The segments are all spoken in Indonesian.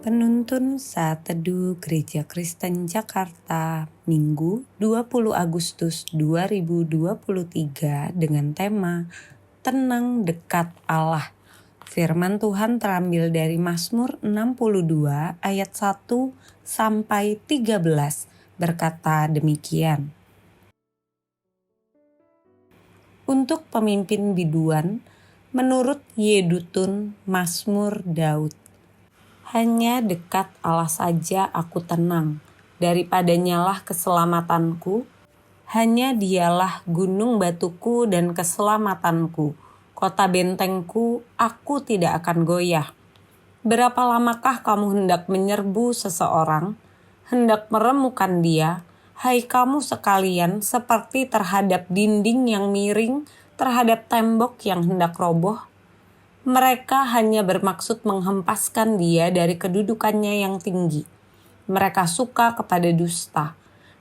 Penuntun Saat Teduh Gereja Kristen Jakarta, Minggu 20 Agustus 2023 dengan tema Tenang Dekat Allah. Firman Tuhan terambil dari Mazmur 62 ayat 1 sampai 13 berkata demikian. Untuk pemimpin biduan, menurut Yedutun Mazmur Daud. Hanya dekat Allah saja aku tenang, daripadanyalah keselamatanku. Hanya dialah gunung batuku dan keselamatanku, kota bentengku, aku tidak akan goyah. Berapa lamakah kamu hendak menyerbu seseorang, hendak meremukan dia, hai kamu sekalian, seperti terhadap dinding yang miring, terhadap tembok yang hendak roboh? Mereka hanya bermaksud menghempaskan dia dari kedudukannya yang tinggi. Mereka suka kepada dusta.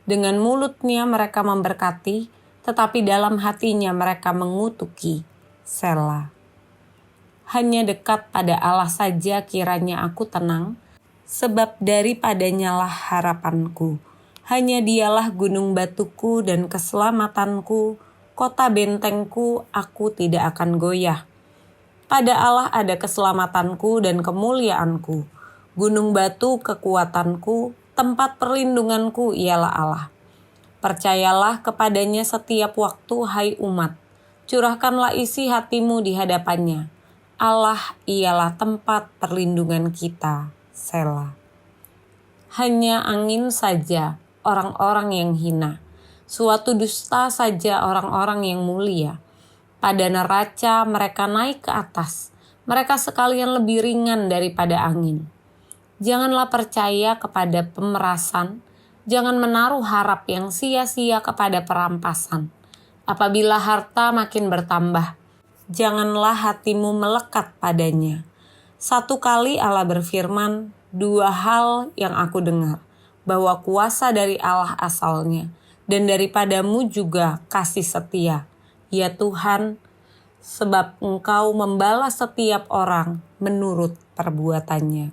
Dengan mulutnya mereka memberkati, tetapi dalam hatinya mereka mengutuki. Selah. Hanya dekat pada Allah saja kiranya aku tenang, sebab daripadanyalah harapanku. Hanya dialah gunung batuku dan keselamatanku, kota bentengku, aku tidak akan goyah. Pada Allah ada keselamatanku dan kemuliaanku. Gunung batu kekuatanku, tempat perlindunganku ialah Allah. Percayalah kepadanya setiap waktu, hai umat. Curahkanlah isi hatimu di hadapannya. Allah ialah tempat perlindungan kita. Selah. Hanya angin saja orang-orang yang hina. Suatu dusta saja orang-orang yang mulia. Pada neraca mereka naik ke atas, mereka sekalian lebih ringan daripada angin. Janganlah percaya kepada pemerasan, jangan menaruh harap yang sia-sia kepada perampasan. Apabila harta makin bertambah, janganlah hatimu melekat padanya. Satu kali Allah berfirman, dua hal yang aku dengar, bahwa kuasa dari Allah asalnya, dan daripadamu juga kasih setia. Ya Tuhan, sebab Engkau membalas setiap orang menurut perbuatannya.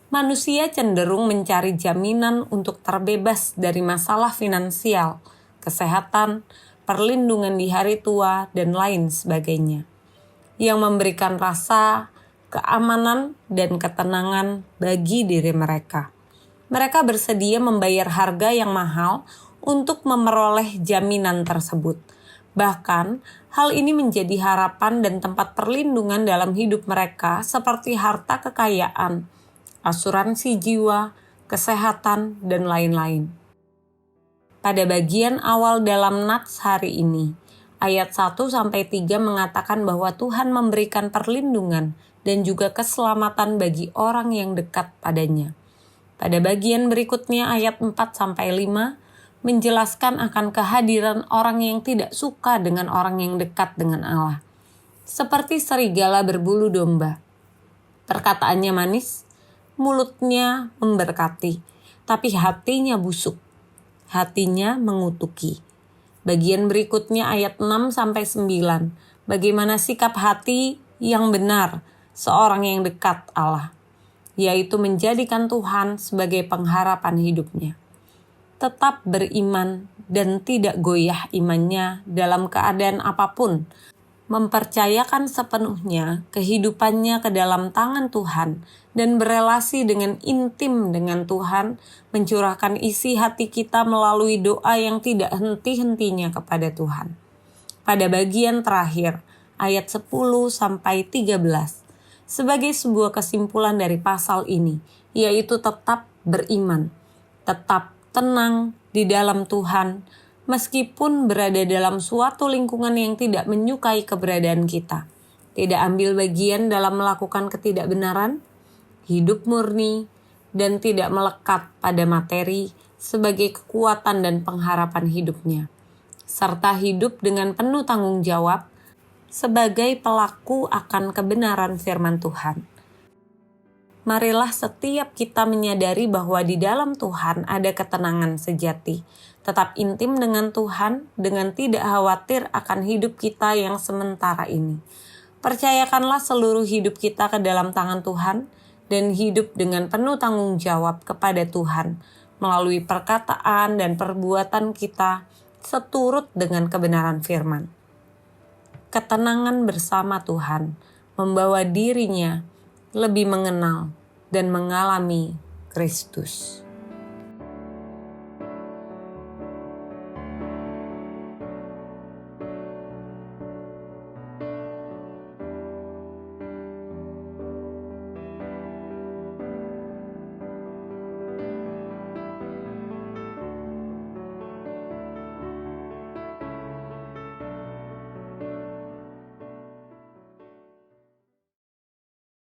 Manusia cenderung mencari jaminan untuk terbebas dari masalah finansial, kesehatan, perlindungan di hari tua, dan lain sebagainya, yang memberikan rasa keamanan dan ketenangan bagi diri mereka. Mereka bersedia membayar harga yang mahal untuk memperoleh jaminan tersebut. Bahkan, hal ini menjadi harapan dan tempat perlindungan dalam hidup mereka seperti harta kekayaan, asuransi jiwa, kesehatan, dan lain-lain. Pada bagian awal dalam Nats hari ini, ayat 1-3 mengatakan bahwa Tuhan memberikan perlindungan dan juga keselamatan bagi orang yang dekat padanya. Pada bagian berikutnya ayat 4-5, menjelaskan akan kehadiran orang yang tidak suka dengan orang yang dekat dengan Allah. Seperti serigala berbulu domba. Perkataannya manis, mulutnya memberkati, tapi hatinya busuk. Hatinya mengutuki. Bagian berikutnya ayat 6-9. Bagaimana sikap hati yang benar seorang yang dekat Allah, yaitu menjadikan Tuhan sebagai pengharapan hidupnya. Tetap beriman dan tidak goyah imannya dalam keadaan apapun, mempercayakan sepenuhnya kehidupannya ke dalam tangan Tuhan dan berelasi dengan intim dengan Tuhan, mencurahkan isi hati kita melalui doa yang tidak henti-hentinya kepada Tuhan. Pada bagian terakhir, ayat 10-13, sebagai sebuah kesimpulan dari pasal ini, yaitu tetap beriman, tetap tenang di dalam Tuhan, meskipun berada dalam suatu lingkungan yang tidak menyukai keberadaan kita. Tidak ambil bagian dalam melakukan ketidakbenaran, hidup murni, dan tidak melekat pada materi sebagai kekuatan dan pengharapan hidupnya. Serta hidup dengan penuh tanggung jawab sebagai pelaku akan kebenaran firman Tuhan. Marilah setiap kita menyadari bahwa di dalam Tuhan ada ketenangan sejati. Tetap intim dengan Tuhan dengan tidak khawatir akan hidup kita yang sementara ini. Percayakanlah seluruh hidup kita ke dalam tangan Tuhan dan hidup dengan penuh tanggung jawab kepada Tuhan melalui perkataan dan perbuatan kita seturut dengan kebenaran firman. Ketenangan bersama Tuhan membawa dirinya lebih mengenal dan mengalami Kristus.